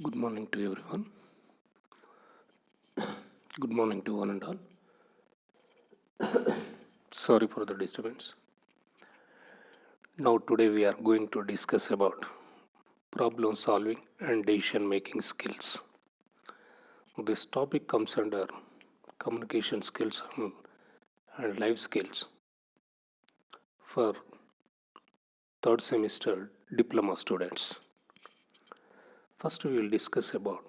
Good morning to everyone. Good morning to one and all. Sorry for the disturbance. Now today we are going to discuss about problem solving and decision making skills. This topic comes under communication skills and life skills for third semester diploma students. First we will discuss about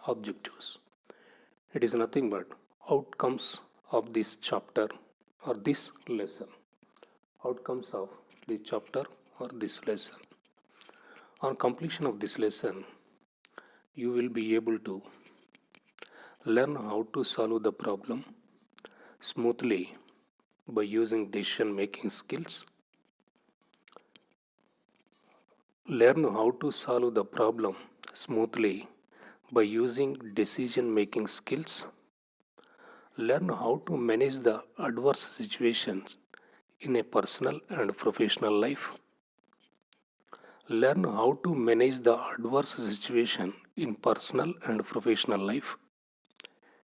objectives. It is nothing but outcomes of this chapter or this lesson. Outcomes of the chapter or this lesson. On completion of this lesson, you will be able to learn how to solve the problem smoothly by using decision making skills. Learn how to solve the problem smoothly by using decision making skills. Learn how to manage the adverse situations in a personal and professional life. Learn how to manage the adverse situation in personal and professional life.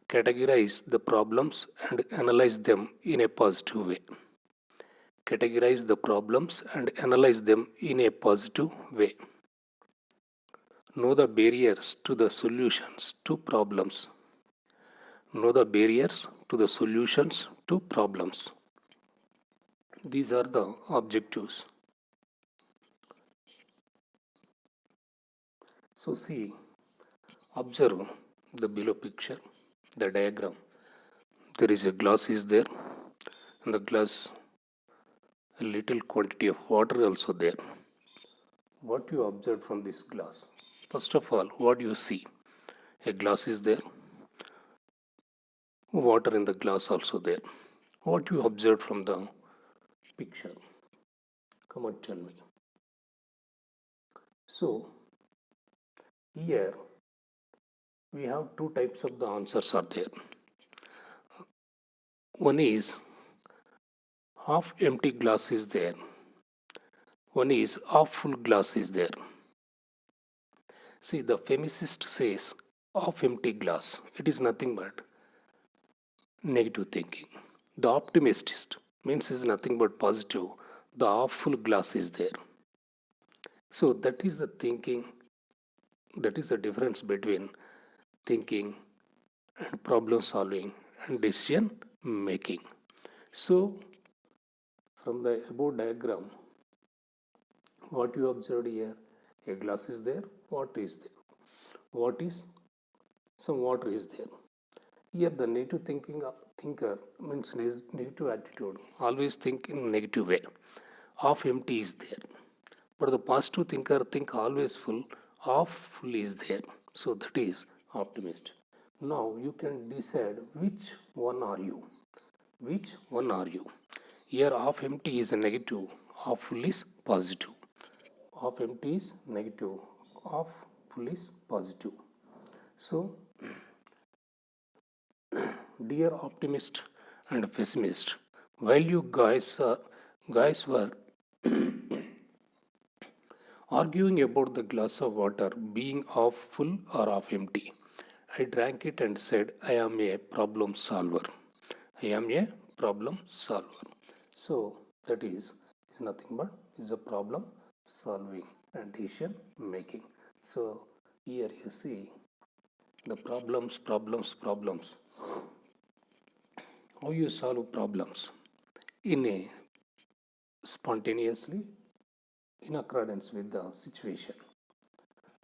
Categorize the problems and analyze them in a positive way. Categorize the problems and analyze them in a positive way. Know the barriers to the solutions to problems. Know the barriers to the solutions to problems. These are the objectives. So see, observe the below picture, the diagram. There is a glass is there, and the glass, a little quantity of water also there. What you observe from this glass? First of all, what you see? A glass is there, water in the glass also there. What you observe from the picture? Come on, tell me. So, here we have two types of the answers are there. One is half empty glass is there. One is half full glass is there. See, the physicist says half empty glass. It is nothing but negative thinking. The optimist means is nothing but positive. The half full glass is there. So that is the thinking. That is the difference between thinking and problem solving and decision making. So from the above diagram, what you observed here, a glass is there. What is there? What is some water is there? Here the negative thinker means negative attitude. Always think in negative way. Half empty is there. But the positive thinker think always full. Half full is there. So that is optimist. Now you can decide which one are you. Which one are you? Here half empty is a negative. Half full is positive. Half empty is negative. Half full is positive. So dear optimist and pessimist, while you guys were arguing about the glass of water being half full or half empty, I drank it and said, I am a problem solver. I am a problem solver. So that is nothing but is a problem solving and decision making. So here you see the problems. How you solve problems in a spontaneously in accordance with the situation.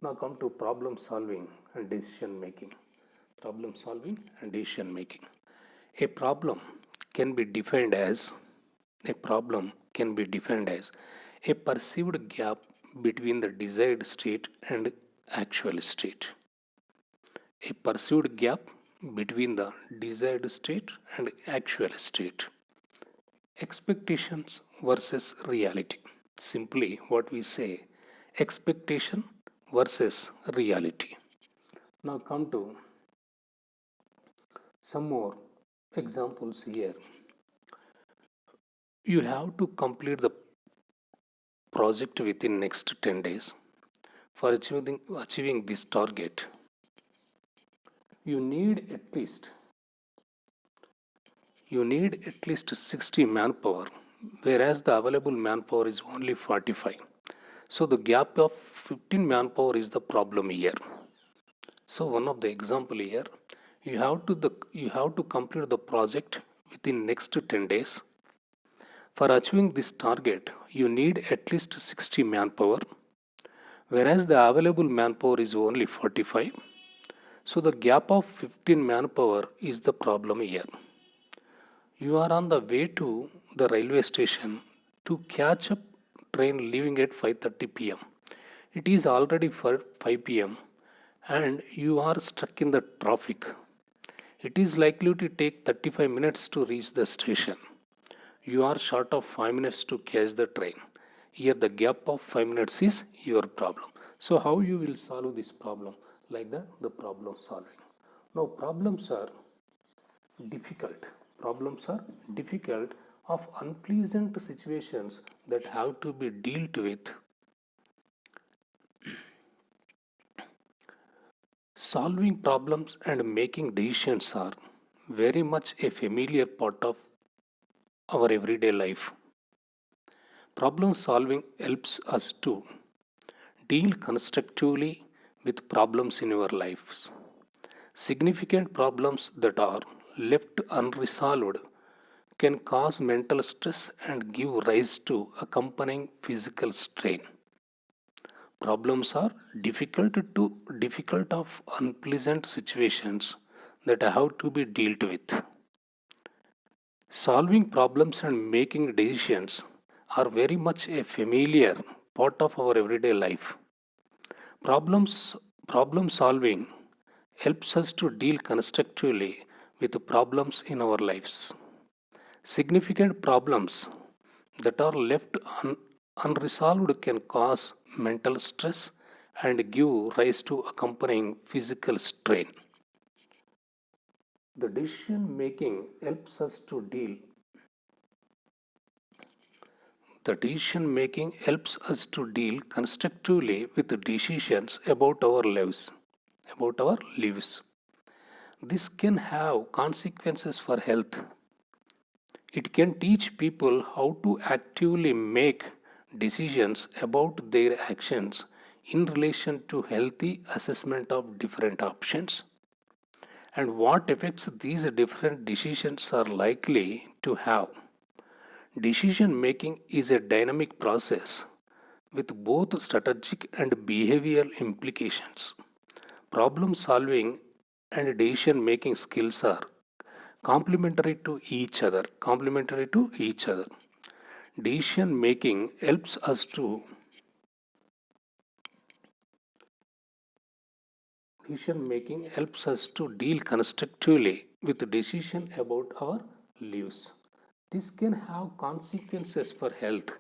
Now come to problem solving and decision making. Problem solving and decision making. A problem can be defined as a perceived gap between the desired state and actual state. A perceived gap between the desired state and actual state. Expectations versus reality. Simply what we say, expectation versus reality. Now come to some more examples here. You have to complete the project within next 10 days, For achieving this target, you need at least you need at least 60 manpower, whereas the available manpower is only 45. So the gap of 15 manpower is the problem here. So one of the example here, you have to complete the project within next 10 days. For achieving this target, you need at least 60 manpower, whereas the available manpower is only 45. So the gap of 15 manpower is the problem here. You are on the way to the railway station to catch a train leaving at 5:30 p.m. It is already for 5 p.m. and you are stuck in the traffic. It is likely to take 35 minutes to reach the station. You are short of 5 minutes to catch the train. Here the gap of 5 minutes is your problem. So how you will solve this problem? Like the problem solving. Now problems are difficult. Problems are difficult of unpleasant situations that have to be dealt with. Solving problems and making decisions are very much a familiar part of our everyday life. Problem solving helps us to deal constructively with problems in our lives. Significant problems that are left unresolved can cause mental stress and give rise to accompanying physical strain. Problems are difficult of unpleasant situations that have to be dealt with. Solving problems and making decisions are very much a familiar part of our everyday life. Problem solving helps us to deal constructively with problems in our lives. Significant problems that are left unresolved can cause mental stress and give rise to accompanying physical strain. The decision making helps us to deal The decision making helps us to deal constructively with the decisions about our lives. This can have consequences for health. It can teach people how to actively make decisions about their actions in relation to healthy assessment of different options and what effects these different decisions are likely to have. Decision making is a dynamic process with both strategic and behavioral implications. Problem solving and decision making skills are complementary to each other. Decision making helps us to deal constructively with decision about our lives. This can have consequences for health.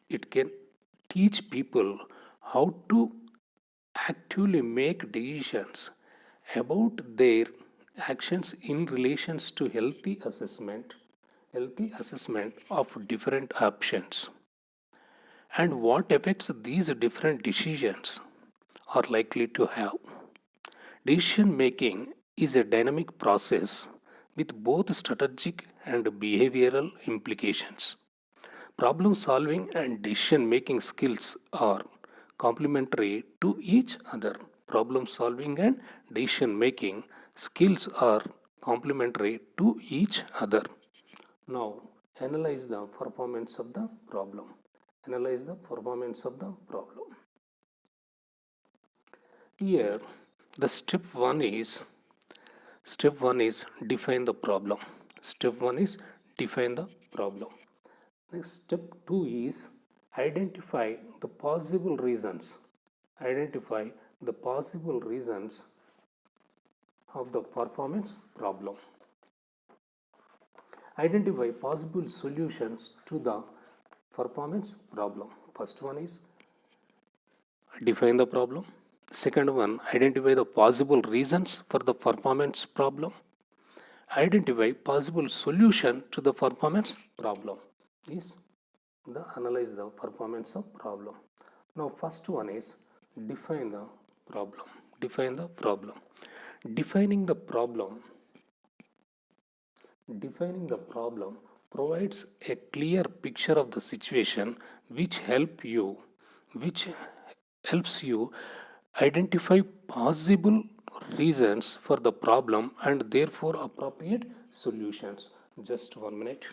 It can teach people how to actively make decisions about their actions in relations to healthy assessment of different options and what effects these different decisions are likely to have. Decision making is a dynamic process with both strategic and behavioral implications. Problem solving and decision making skills are complementary to each other. Problem solving and decision making skills are complementary to each other. Now, analyze the performance of the problem. Analyze the performance of the problem. Here, the step one is define the problem. Step one is define the problem. Next, step 2 is identify the possible reasons. Identify the possible reasons of the performance problem. Identify possible solutions to the performance problem. First one is define the problem. Second one, identify the possible reasons for the performance problem. Identify possible solution to the performance problem. Is the analyze the performance of problem. Now first one is Define the problem. Define the problem. Defining the problem. Defining the problem provides a clear picture of the situation which helps you identify possible reasons for the problem and therefore appropriate solutions. Just 1 minute.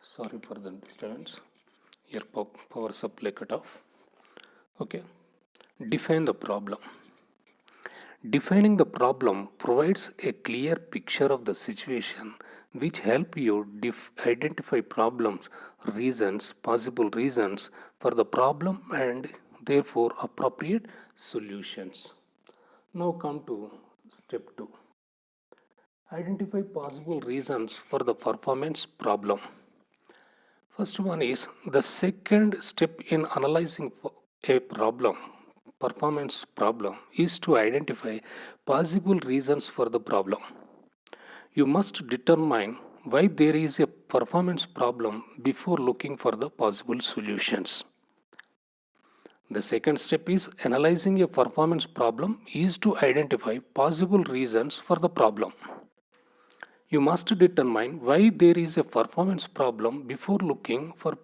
Sorry for the disturbance. Your power supply cut off. Okay. Define the problem. Defining the problem provides a clear picture of the situation which help you identify problems, reasons, possible reasons for the problem and therefore appropriate solutions. Now come to step 2. Identify possible reasons for the performance problem. First one is the second step in analyzing a performance problem is to identify possible reasons for the problem. You must determine why there is a performance problem before looking for the possible solutions. The second step is analyzing a performance problem is to identify possible reasons for the problem. You must determine why there is a performance problem before looking for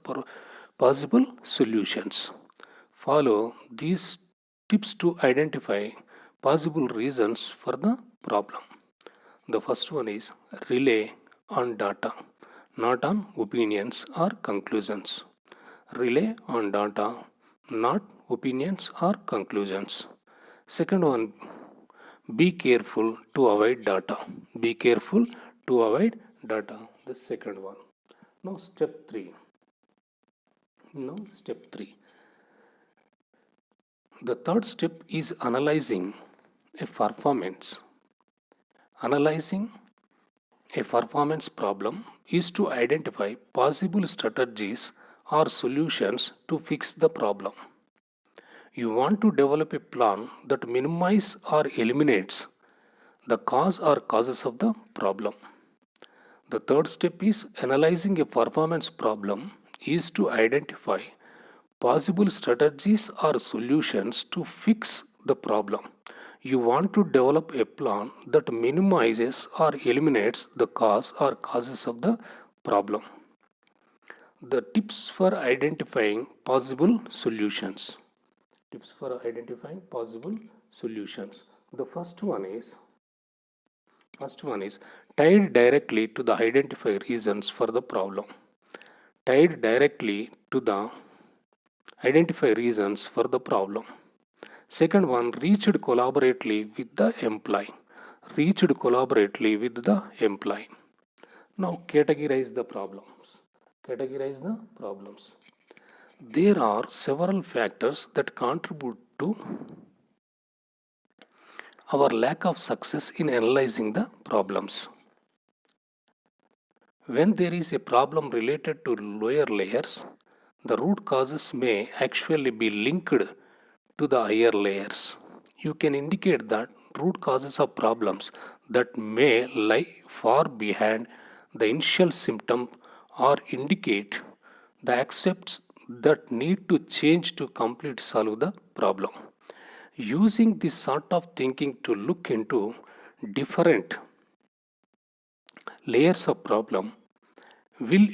possible solutions. Follow these tips to identify possible reasons for the problem. The first one is rely on data, not on opinions or conclusions. Rely on data, not opinions or conclusions. Second one, be careful to avoid data. Be careful to avoid data. The second one. Now step 3. The third step is analyzing a performance. Analyzing a performance problem is to identify possible strategies or solutions to fix the problem. You want to develop a plan that minimizes or eliminates the cause or causes of the problem. The third step is analyzing a performance problem is to identify possible strategies or solutions to fix the problem. You want to develop a plan that minimizes or eliminates the cause or causes of the problem. The tips for identifying possible solutions. Tips for identifying possible solutions. The first one is tied directly to the identify reasons for the problem. Tied directly to the identify reasons for the problem. Second one, reached collaboratively with the employee. Reached collaboratively with the employee. Now categorize the problems. Categorize the problems. There are several factors that contribute to our lack of success in analyzing the problems. When there is a problem related to lower layers, the root causes may actually be linked to the higher layers. You can indicate that root causes of problems that may lie far behind the initial symptom or indicate the aspects that need to change to completely solve the problem. Using this sort of thinking to look into different layers of problem will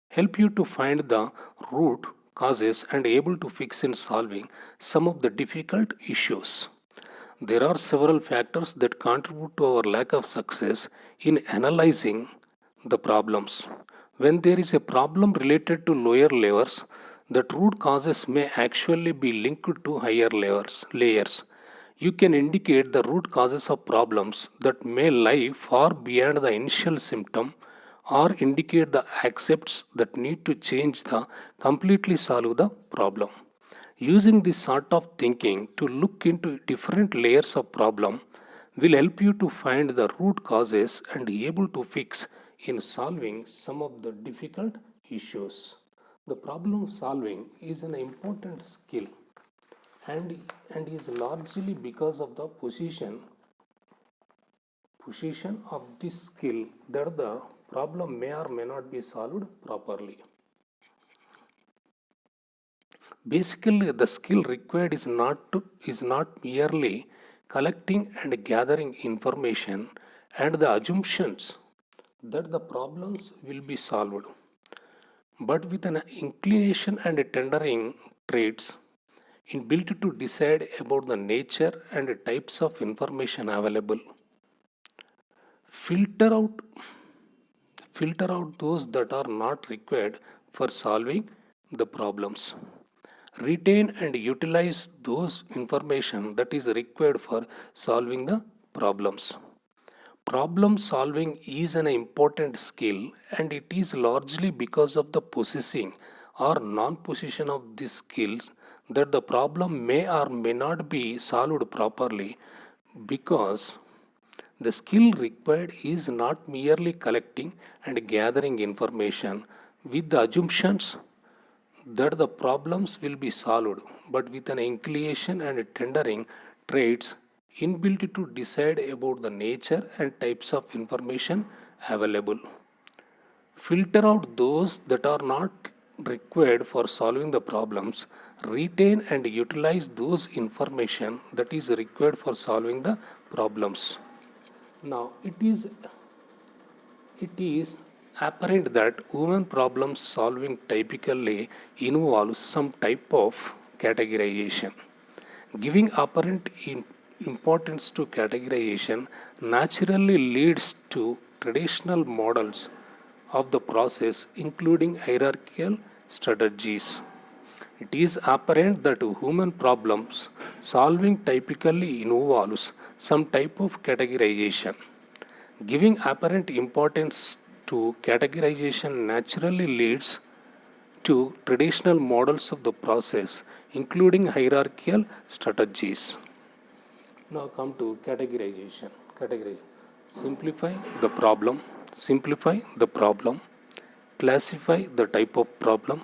help you to find the root causes and able to fix in solving some of the difficult issues. There are several factors that contribute to our lack of success in analyzing the problems. When there is a problem related to lower layers, the root causes may actually be linked to higher layers. You can indicate the root causes of problems that may lie far beyond the initial symptom or indicate the aspects that need to change to completely solve the problem. Using this sort of thinking to look into different layers of problem will help you to find the root causes and be able to fix in solving some of the difficult issues. The problem solving is an important skill and is largely because of the position of this skill that the problem may or may not be solved properly. Basically, the skill required is not merely collecting and gathering information and the assumptions that the problems will be solved, but with an inclination and tendering traits inbuilt to decide about the nature and types of information available. Filter out filter out those that are not required for solving the problems. Retain and utilize those information that is required for solving the problems. Problem solving is an important skill and it is largely because of the possessing or non-possession of these skills that the problem may or may not be solved properly, because the skill required is not merely collecting and gathering information with the assumptions that the problems will be solved, but with an inclination and tendering traits inbuilt to decide about the nature and types of information available. Filter out those that are not required for solving the problems. Retain and utilize those information that is required for solving the problems. Now it is apparent that human problem solving typically involves some type of categorization. Giving apparent importance to categorization naturally leads to traditional models of the process, including hierarchical strategies. It is apparent that human problems solving typically involves some type of categorization. Giving apparent importance to categorization naturally leads to traditional models of the process, including hierarchical strategies. Now come to categorization. Categorization. Simplify the problem. Simplify the problem. Classify the type of problem.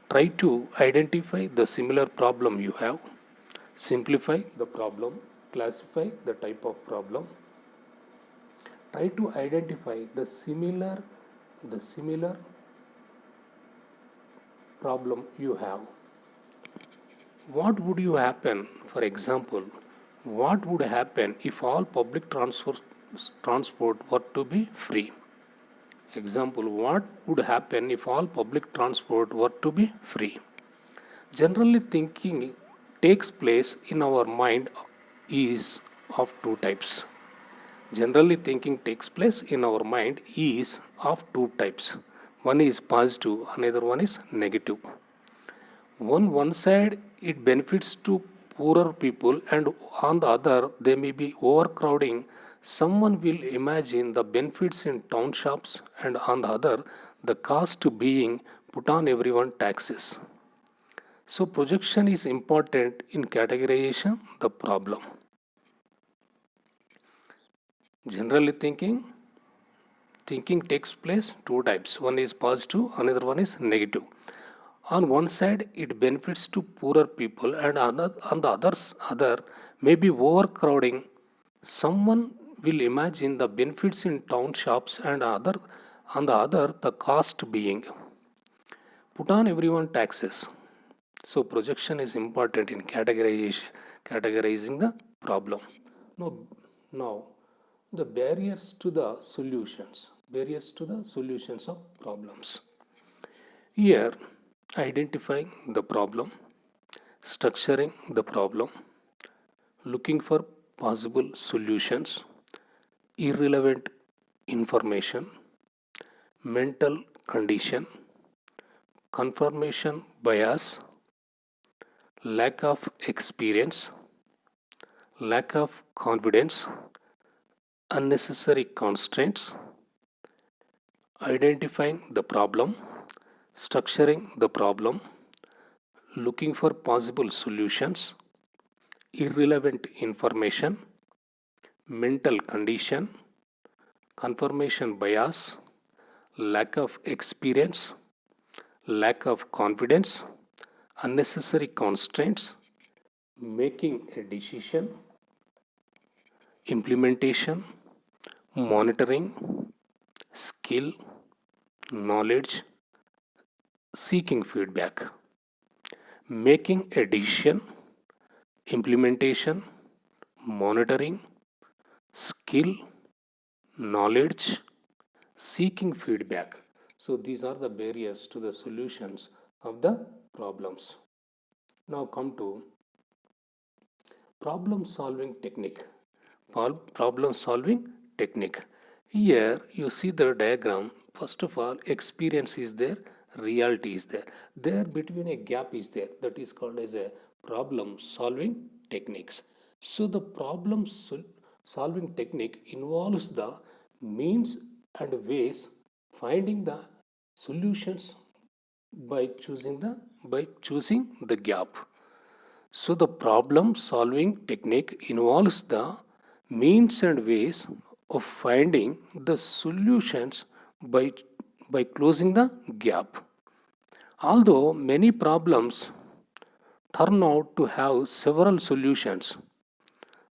Try to identify the similar problem you have. Simplify the problem. Classify the type of problem. Try to identify the similar problem you have. What would you happen, for example, what would happen if all public transport were to be free? Example, what would happen if all public transport were to be free? Generally, thinking takes place in our mind is of two types. Generally, thinking takes place in our mind is of two types. One is positive, another one is negative. On one side, it benefits to poorer people, and on the other, they may be overcrowding. Someone will imagine the benefits in town shops, and on the other, the cost being put on everyone taxes. So, projection is important in categorization the problem. Generally, thinking takes place two types. One is positive, another one is negative. On one side, it benefits to poorer people, and on the other may be overcrowding. Someone will imagine the benefits in town shops, and on the other, the cost being put on everyone taxes. So projection is important in categorizing the problem. Now the barriers to the solutions of problems. Here, identifying the problem, structuring the problem, looking for possible solutions, irrelevant information, mental condition, confirmation bias, lack of experience, lack of confidence, unnecessary constraints, identifying the problem, structuring the problem, looking for possible solutions, irrelevant information, mental condition, confirmation bias, lack of experience, lack of confidence, unnecessary constraints, making a decision, implementation, monitoring, skill, knowledge, seeking feedback, making a decision, implementation, monitoring, skill, knowledge, seeking feedback. So these are the barriers to the solutions of the problems. Now come to problem solving technique. Problem solving technique. Here you see the diagram. First of all, experience is there, reality is there. There between a gap is there. That is called as a problem solving techniques. So the solving technique involves the means and ways finding the solutions by choosing the gap. So the problem solving technique involves the means and ways of finding the solutions by, by closing the gap. Although many problems turn out to have several solutions,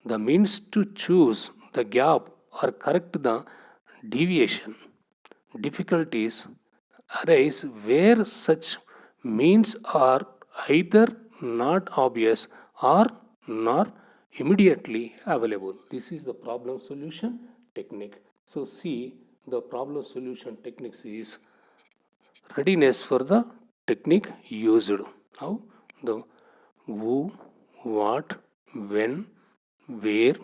the means to choose the gap or correct the deviation. Difficulties arise where such means are either not obvious or not immediately available. This is the problem solution technique. So see, the problem solution techniques is readiness for the technique used. How? The who, what, when, where,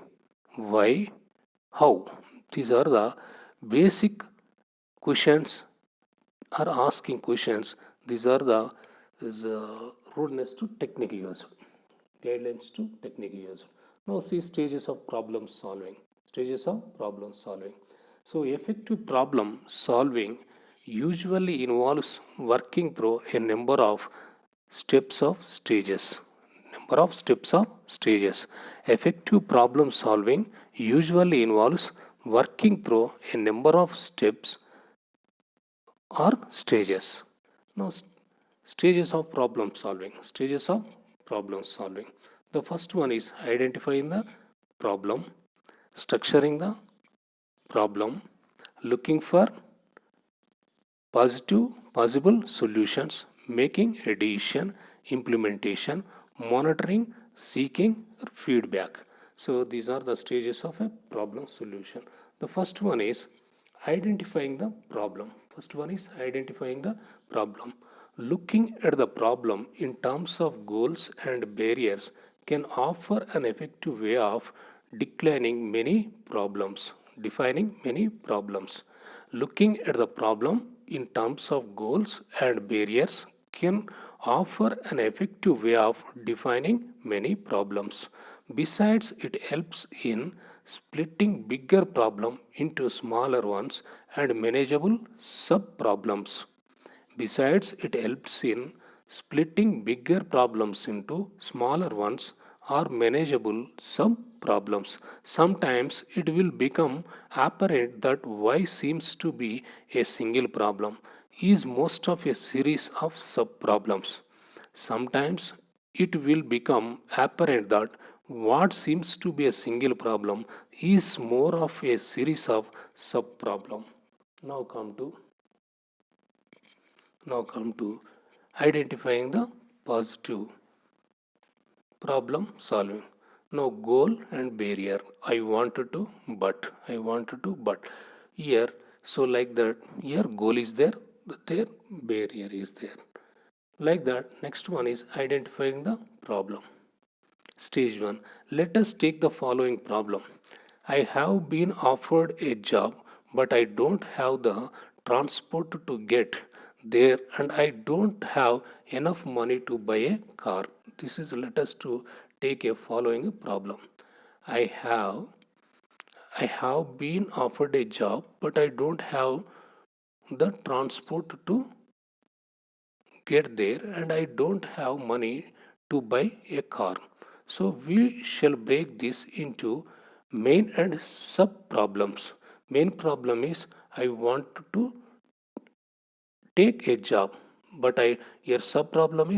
why, how. These are the basic questions are asking questions. These are the rudeness to technique used, guidelines to technique used. Now see stages of problem solving. Stages of problem solving. So effective problem solving usually involves working through a number of steps of stages. Number of steps of stages. Effective problem solving usually involves working through a number of steps or stages. Now, stages of problem solving. Stages of problem solving. The first one is identifying the problem, structuring the problem, looking for possible solutions, making a decision, implementation, monitoring, seeking feedback. So these are the stages of a problem solution. The first one is identifying the problem. First one is identifying the problem. Looking at the problem in terms of goals and barriers can offer an effective way of declining many problems, defining many problems. Looking at the problem in terms of goals and barriers can offer an effective way of defining many problems. Besides, it helps in splitting bigger problem into smaller ones and manageable sub-problems. Besides, it helps in splitting bigger problems into smaller ones or manageable sub-problems. Sometimes it will become apparent that Y seems to be a single problem is most of a series of sub-problems. Sometimes it will become apparent that what seems to be a single problem is more of a series of sub-problems. Now come to identifying the positive problem solving. Now goal and barrier. I wanted to, but. Here, so like that, here goal is there, there barrier is there. Like that, next one is identifying the problem. Stage 1. Let us take the following problem. I have been offered a job, but I don't have the transport to get there and I don't have enough money to buy a car. This is let us to take a following problem. I have been offered a job, but I don't have the transport to get there and I don't have money to buy a car. So we shall break this into main and sub problems. Main problem is I want to take a job, but here sub problem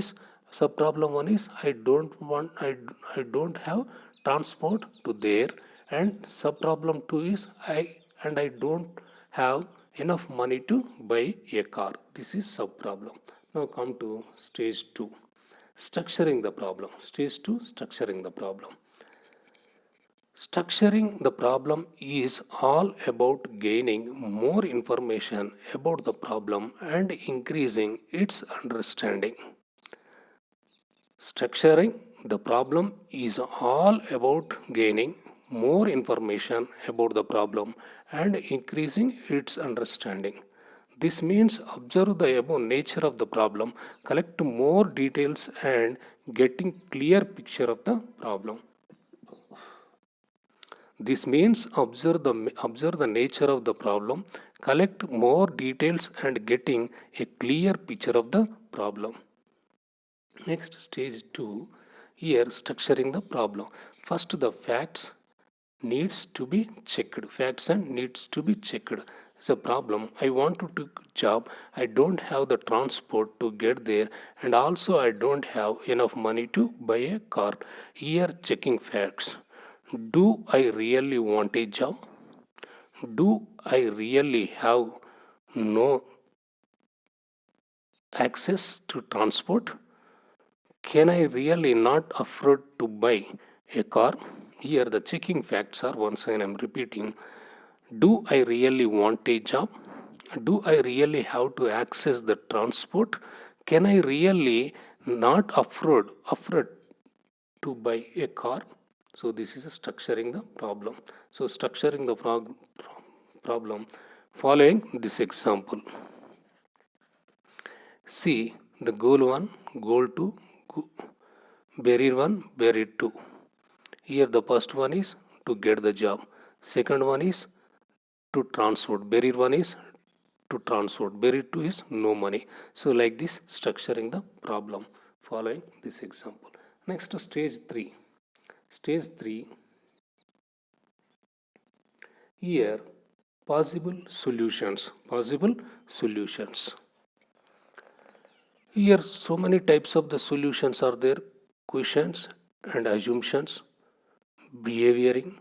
one is I don't have transport to there, and sub problem two is I don't have enough money to buy a car. This is sub problem. Now come to stage 2, structuring the problem. Stage 2, structuring the problem. Structuring the problem is all about gaining more information about the problem and increasing its understanding. Structuring the problem is all about gaining more information about the problem and increasing its understanding. This means observe the above nature of the problem, collect more details and getting clear picture of the problem. This means observe the nature of the problem, collect more details and getting a clear picture of the problem. Next, stage 2, here structuring the problem. First, the facts needs to be checked. Facts and needs to be checked. It's a problem. I want to take job. I don't have the transport to get there, and also I don't have enough money to buy a car. Here, checking facts. Do I really want a job? Do I really have no access to transport? Can I really not afford to buy a car? Here the checking facts are, once again I'm repeating. Do I really want a job? Do I really have to access the transport? Can I really not afford to buy a car? So this is structuring the problem. So structuring the problem following this example. See the goal 1, goal 2, barrier 1, barrier 2. Here the first one is to get the job. Second one is to transport. Barrier 1 is to transport. Barrier 2 is no money. So like this structuring the problem following this example. Next, stage 3. Stage 3, here possible solutions. Possible solutions. Here so many types of the solutions are there: questions and assumptions, behavioring,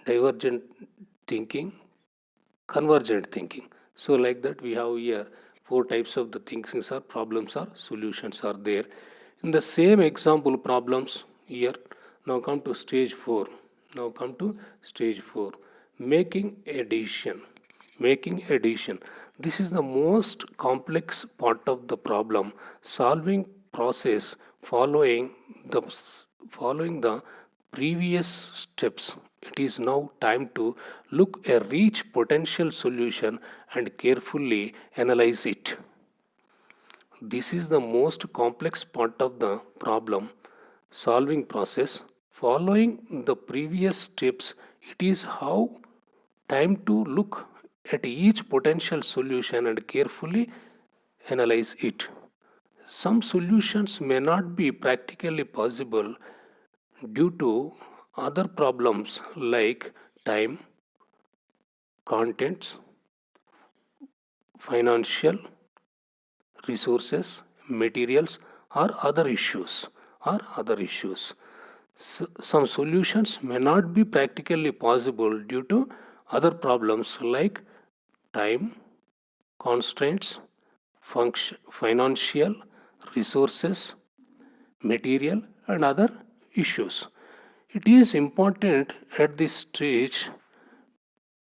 divergent thinking, convergent thinking. So like that we have here 4 types of the thinkings are problems are solutions are there. In the same example problems here, now come to stage 4. Now come to stage 4. Making a decision. Making a decision. This is the most complex part of the problem solving process following the previous steps. It is now time to look at each potential solution and carefully analyze it. This is the most complex part of the problem solving process. Following the previous steps, it is how time to look at each potential solution and carefully analyze it. Some solutions may not be practically possible due to other problems like time, contents, financial resources, materials, or other issues. Some solutions may not be practically possible due to other problems like time, constraints, financial resources, material, and other issues. It is important at this stage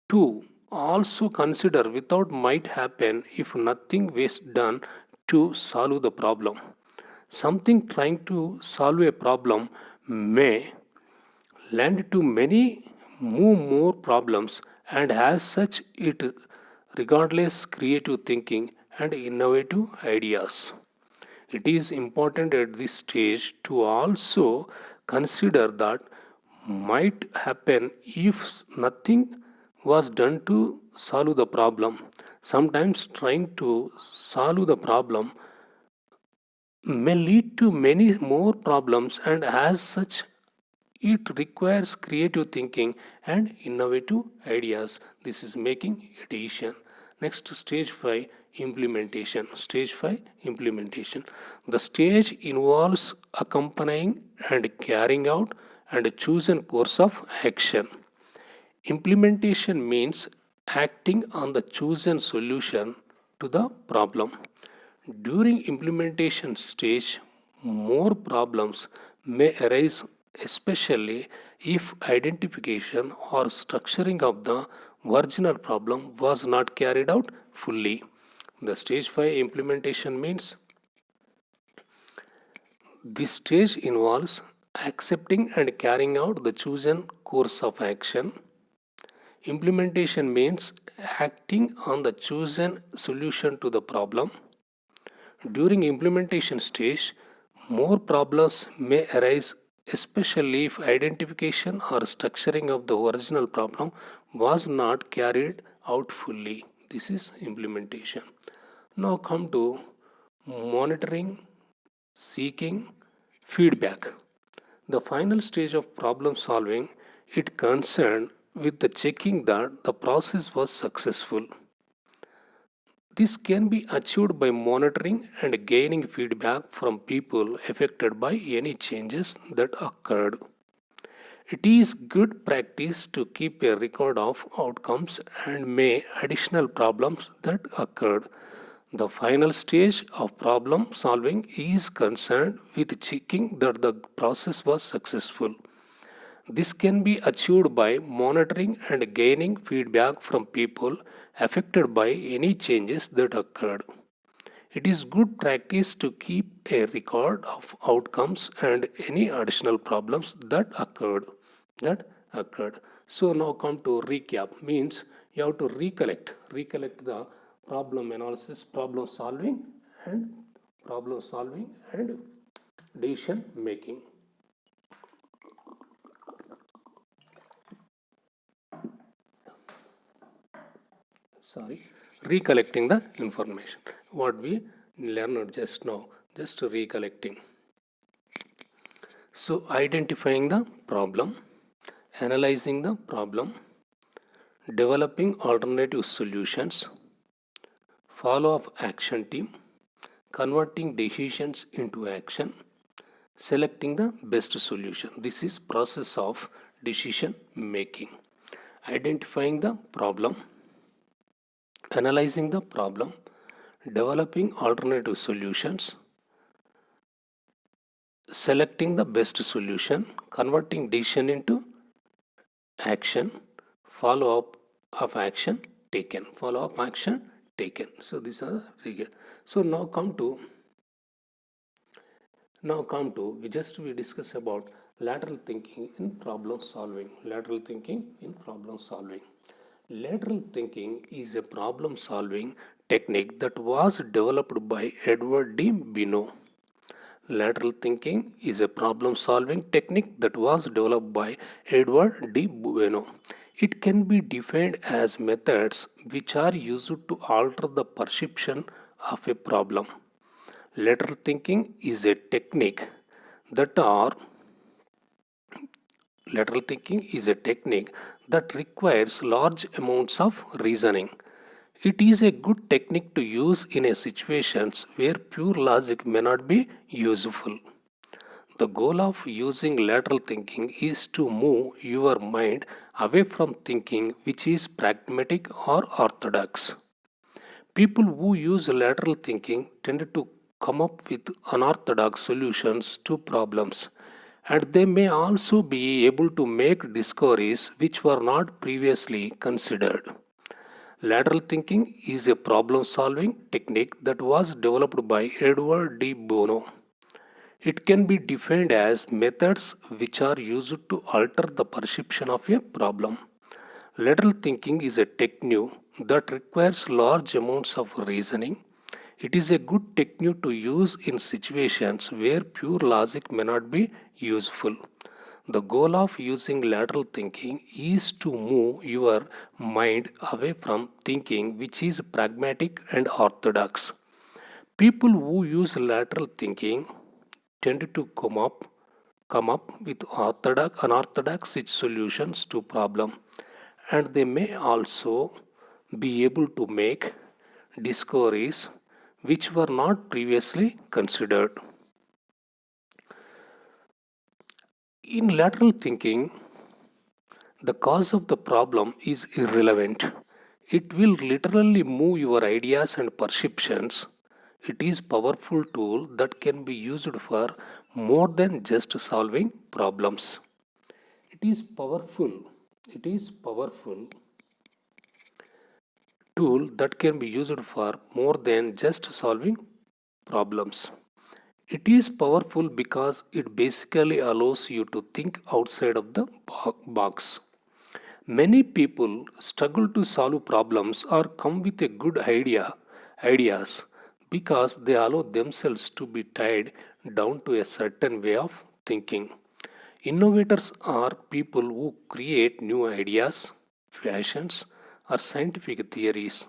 to also consider without might happen if nothing was done to solve the problem. Something trying to solve a problem may lend to many more problems, and as such it regardless creative thinking and innovative ideas. It is important at this stage to also consider that might happen if nothing was done to solve the problem. Sometimes trying to solve the problem may lead to many more problems, and as such It requires creative thinking and innovative ideas. This is making a decision. Next, stage 5, implementation. Stage 5, implementation. The stage involves accompanying and carrying out and chosen course of action. Implementation means acting on the chosen solution to the problem. During implementation stage, more problems may arise, especially if identification or structuring of the original problem was not carried out fully. The stage 5 implementation means this stage involves accepting and carrying out the chosen course of action. Implementation means acting on the chosen solution to the problem. During implementation stage, more problems may arise, especially if identification or structuring of the original problem was not carried out fully. This is implementation. Now come to monitoring, seeking feedback. The final stage of problem solving, it concerned with the checking that the process was successful. This can be achieved by monitoring and gaining feedback from people affected by any changes that occurred. It is good practice to keep a record of outcomes and may additional problems that occurred. The final stage of problem solving is concerned with checking that the process was successful. This can be achieved by monitoring and gaining feedback from people affected by any changes that occurred. It is good practice to keep a record of outcomes and any additional problems that occurred. So now come to recap, means you have to recollect the problem analysis, and problem solving and decision making. Recollecting the information what we learned just now, just recollecting. So identifying the problem, analyzing the problem, developing alternative solutions, follow up action team, converting decisions into action, selecting the best solution. This is process of decision making. Identifying the problem, analyzing the problem, developing alternative solutions, selecting the best solution, converting decision into action, follow up of action taken. So these are the so now come to we discuss about lateral thinking in problem solving. Lateral thinking is a problem solving technique that was developed by Edward D. Bino. Lateral thinking is a problem solving technique that was developed by Edward D. Bueno. It can be defined as methods which are used to alter the perception of a problem. Lateral thinking is a technique that requires large amounts of reasoning. It is a good technique to use in a situations where pure logic may not be useful. The goal of using lateral thinking is to move your mind away from thinking which is pragmatic or orthodox. People who use lateral thinking tend to come up with unorthodox solutions to problems, and they may also be able to make discoveries which were not previously considered. Lateral thinking is a problem solving technique that was developed by Edward D. Bono. It can be defined as methods which are used to alter the perception of a problem. Lateral thinking is a technique that requires large amounts of reasoning. It is a good technique to use in situations where pure logic may not be useful. The goal of using lateral thinking is to move your mind away from thinking which is pragmatic and orthodox. People who use lateral thinking tend to come up come up with unorthodox solutions to problem, and they may also be able to make discoveries which were not previously considered. In lateral thinking, the cause of the problem is irrelevant. It will literally move your ideas and perceptions. It is powerful tool that can be used for more than just solving problems. It is powerful. It is powerful tool that can be used for more than just solving problems. It is powerful because it basically allows you to think outside of the box. Many people struggle to solve problems or come with a good ideas because they allow themselves to be tied down to a certain way of thinking. Innovators are people who create new ideas, fashions, or scientific theories.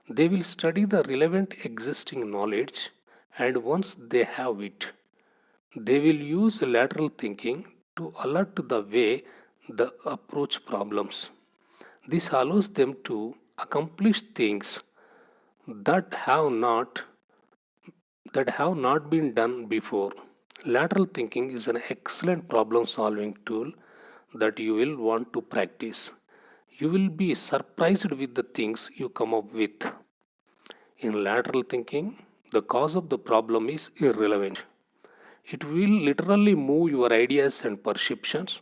They will study the relevant existing knowledge, and once they have it, they will use lateral thinking to alert the way the approach problems. This allows them to accomplish things that have not been done before. Lateral thinking is an excellent problem solving tool that you will want to practice. You will be surprised with the things you come up with. In lateral thinking, the cause of the problem is irrelevant. It will literally move your ideas and perceptions.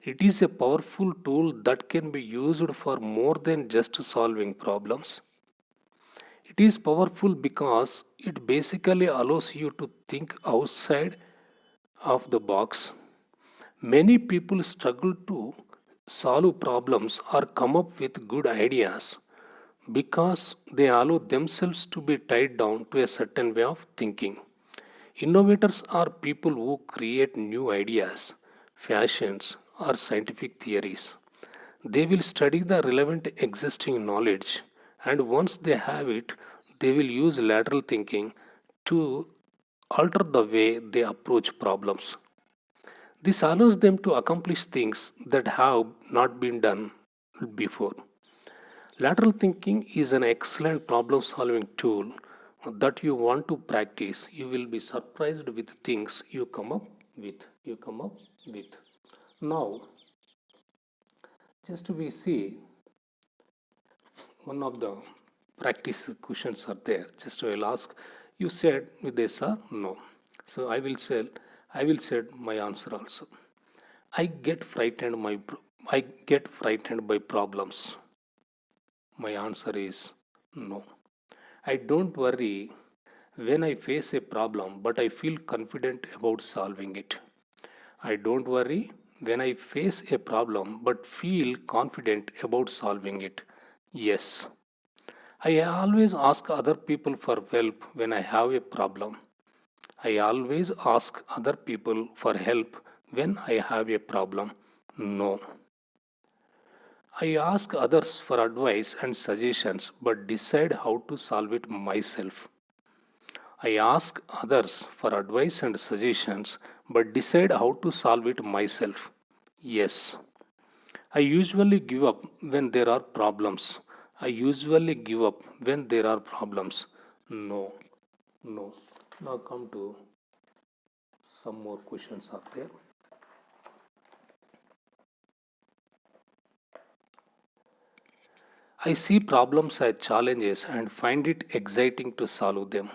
It is a powerful tool that can be used for more than just solving problems. It is powerful because it basically allows you to think outside of the box. Many people struggle to solve problems or come up with good ideas because they allow themselves to be tied down to a certain way of thinking. Innovators are people who create new ideas, fashions, or scientific theories. They will study the relevant existing knowledge, and once they have it, they will use lateral thinking to alter the way they approach problems. This allows them to accomplish things that have not been done before. Lateral thinking is an excellent problem solving tool that you want to practice. You will be surprised with things you come up with. Now, just we see one of the practice questions are there. Just I will ask, you said with this or no. So I will say my answer also. I get frightened I get frightened by problems. My answer is no. I don't worry when I face a problem, but I feel confident about solving it. I don't worry when I face a problem, but feel confident about solving it. Yes. I always ask other people for help when I have a problem. I always ask other people for help when I have a problem. No. I ask others for advice and suggestions but decide how to solve it myself. I ask others for advice and suggestions but decide how to solve it myself. Yes. I usually give up when there are problems. I usually give up when there are problems. No. No. Now come to some more questions are there. I see problems as challenges and find it exciting to solve them.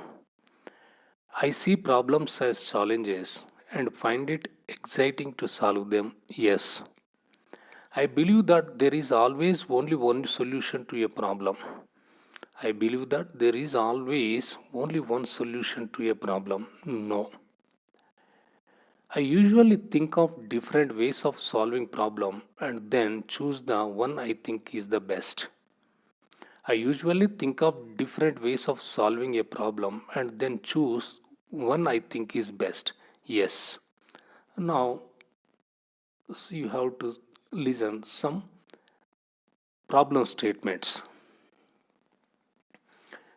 I see problems as challenges and find it exciting to solve them. Yes. I believe that there is always only one solution to a problem. I believe that there is always only one solution to a problem. No. I usually think of different ways of solving problem and then choose the one I think is the best. I usually think of different ways of solving a problem and then choose one I think is best. Yes. Now you have to listen some problem statements.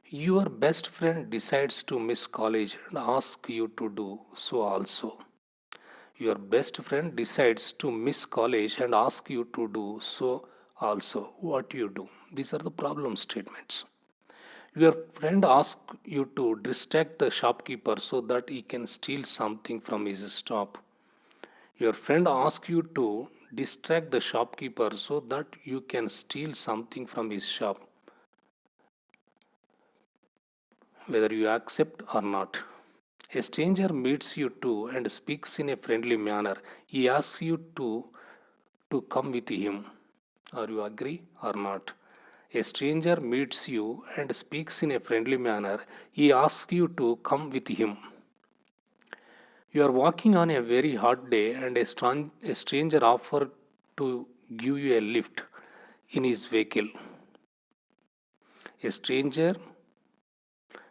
Your best friend decides to miss college and asks you to do so also. Your best friend decides to miss college and ask you to do so also. What you do? These are the problem statements. Your friend asks you to distract the shopkeeper so that he can steal something from his shop. Your friend asks you to distract the shopkeeper so that you can steal something from his shop, whether you accept or not. A stranger meets you too and speaks in a friendly manner. He asks you to come with him. Are you agree or not? A stranger meets you and speaks in a friendly manner. He asks you to come with him. You are walking on a very hot day and a stranger offers to give you a lift in his vehicle. A stranger,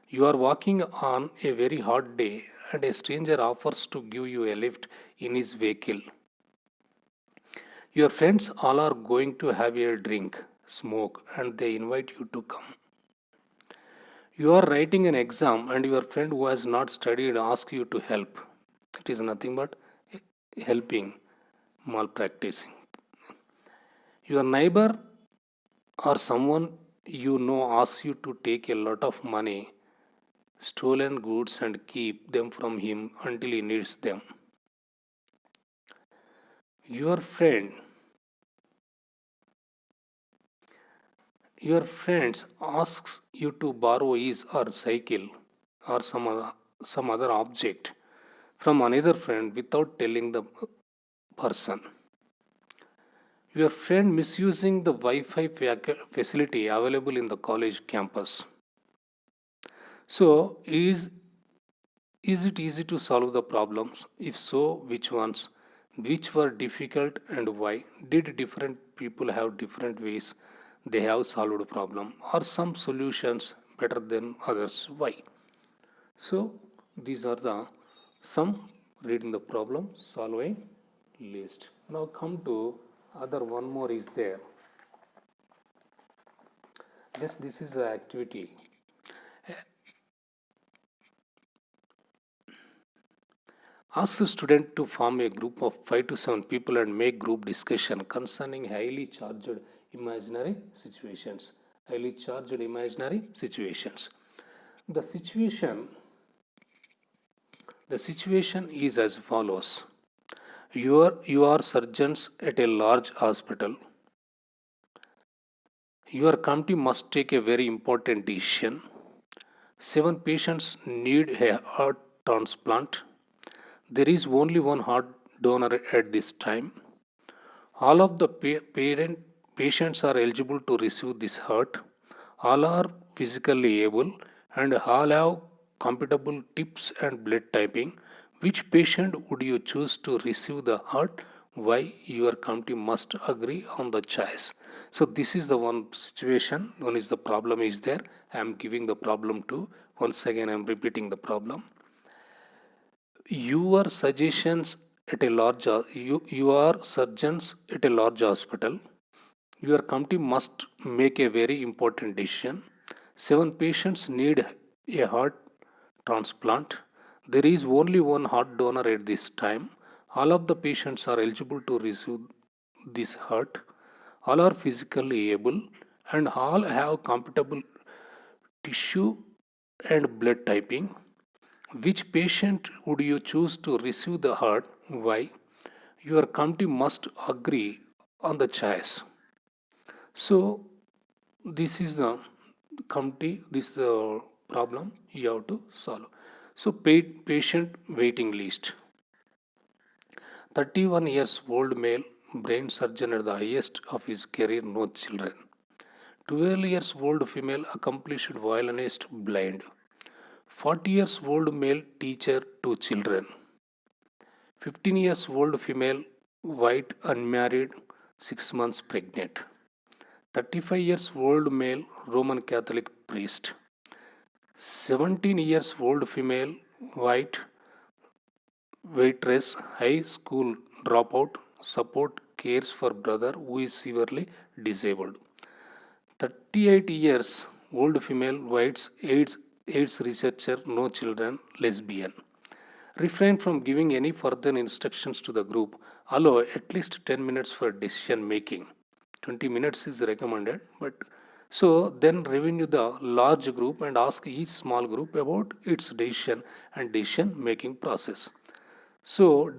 you are walking on a very hot day and a stranger offers to give you a lift in his vehicle. Your friends all are going to have a drink, smoke, and they invite you to come. You are writing an exam and your friend who has not studied asks you to help. It is nothing but helping, malpracticing. Your neighbor or someone you know asks you to take a lot of money, stolen goods, and keep them from him until he needs them. Your friend, your friends asks you to borrow his or cycle or some other object from another friend without telling the person. Your friend misusing the Wi-Fi facility available in the college campus. So, is it easy to solve the problems? If so, which ones? Which were difficult and why? Did different people have different ways they have solved a problem? Are some solutions better than others? Why? So, these are the some reading the problem solving list. Now come to other one more is there. Just this is the activity. Ask the student to form a group of 5 to 7 people and make group discussion concerning highly charged imaginary situations. Highly charged imaginary situations. The situation the situation is as follows. You are surgeons at a large hospital. Your committee must take a very important decision. 7 patients need a heart transplant. There is only one heart donor at this time. All of the patients are eligible to receive this heart. All are physically able and all have compatible tips and blood typing. Which patient would you choose to receive the heart? Why? Your committee must agree on the choice. So this is the one situation. One is the problem is there. I am giving the problem to. Once again I am repeating the problem. Your suggestions at a large you are surgeons at a large hospital. Your committee must make a very important decision. 7 patients need a heart transplant. There is only one heart donor at this time. All of the patients are eligible to receive this heart. All are physically able and all have compatible tissue and blood typing. Which patient would you choose to receive the heart? Why? Your committee must agree on the choice. So, this is the committee, this is the problem you have to solve. So, patient waiting list. 31 years old male, brain surgeon at the highest of his career, no children. 12 years old female, accomplished violinist, blind. 40 years old male, teacher, 2 children. 15 years old female, white, unmarried, 6 months pregnant. 35 years old male, Roman Catholic priest. 17 years old female, white, waitress, high school dropout, support cares for brother who is severely disabled. 38 years old female, whites, AIDS researcher, no children, lesbian. Refrain from giving any further instructions to the group. Allow at least 10 minutes for decision making. 20 minutes is recommended, but so then revenue the large group and ask each small group about its decision and decision making process. So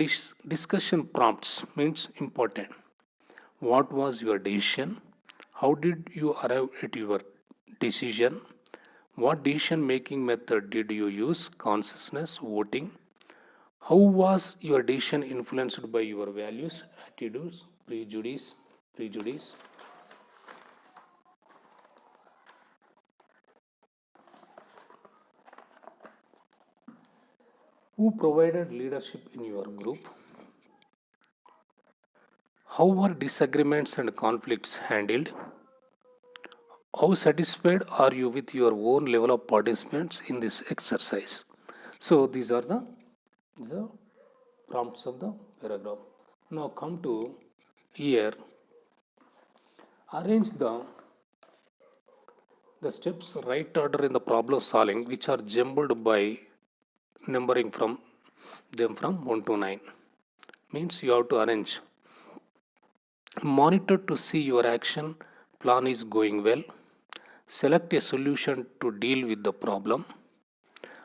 discussion prompts means important. What was your decision? How did you arrive at your decision? What decision making method did you use? Consciousness, voting. How was your decision influenced by your values, attitudes, prejudice? Who provided leadership in your group? How were disagreements and conflicts handled? How satisfied are you with your own level of participants in this exercise? So these are the prompts of the paragraph. Now come to here. Arrange the steps right order in the problem solving, which are jumbled by numbering from them from 1 to 9. Means you have to arrange. Monitor to see your action plan is going well. Select a solution to deal with the problem.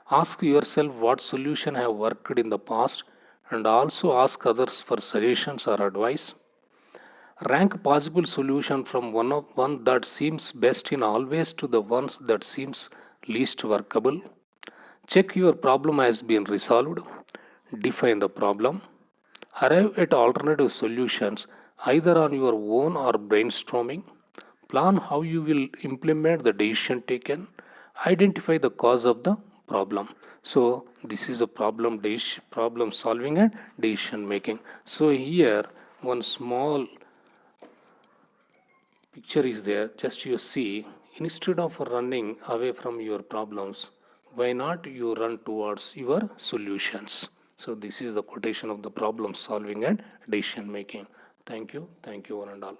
Ask yourself what solution have worked in the past and also ask others for suggestions or advice. Rank possible solution from one that seems best in always to the ones that seems least workable. Check your problem has been resolved. Define the problem. Arrive at alternative solutions either on your own or brainstorming. Plan how you will implement the decision taken. Identify the cause of the problem. So this is a problem solving and decision making. So here one small picture is there, just you see, instead of running away from your problems, why not you run towards your solutions? So this is the quotation of the problem solving and decision making. Thank you one and all.